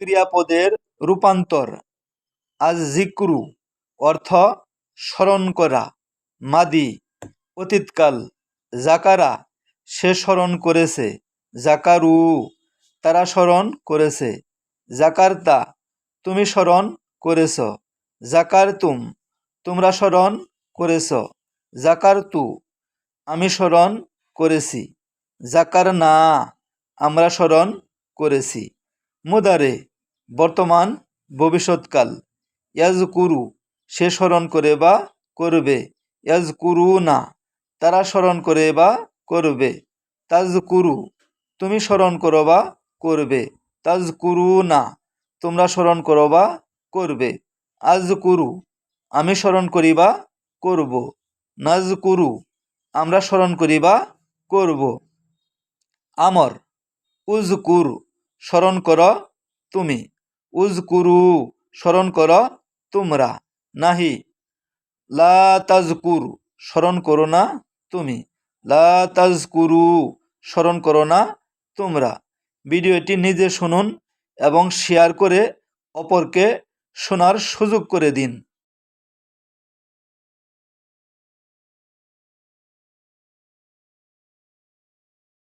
ক্রিয়াপদের রূপান্তর। আজ জিক্রু অর্থ স্মরণ করা, মাদি অতীতকাল, জাকারা সে স্মরণ করেছে, জাকারু তারা স্মরণ করেছে, জাকারতা তুমি স্মরণ করেছ, জাকারতুম তোমরা স্মরণ করেছ, জাকারতু আমি স্মরণ করেছি, জাকারনা আমরা স্মরণ করেছি। মুদারে বর্তমান ভবিষ্যৎকাল। ইয়াজকুরু সে স্মরণ করে বা করবে, ইয়াজকুরুনা তারা স্মরণ করে বা করবে, তাজকুরু তুমি স্মরণ করো বা করবে, তাজকুরুনা তোমরা স্মরণ করো বা করবে, আজকুরু আমি স্মরণ করি বা করব, নাজকুরু আমরা স্মরণ করি বা করব। আমর উজকুর স্মরণ কর তুমি, উজকুরু স্মরণ কর তোমরা, নাহি লা তাজকুর স্মরণ করো না তুমি, লা তাজকুরু স্মরণ করো না তোমরা। ভিডিওটি নিজে শুনুন এবং শেয়ার করে অপরকে শোনার সুযোগ করে দিন।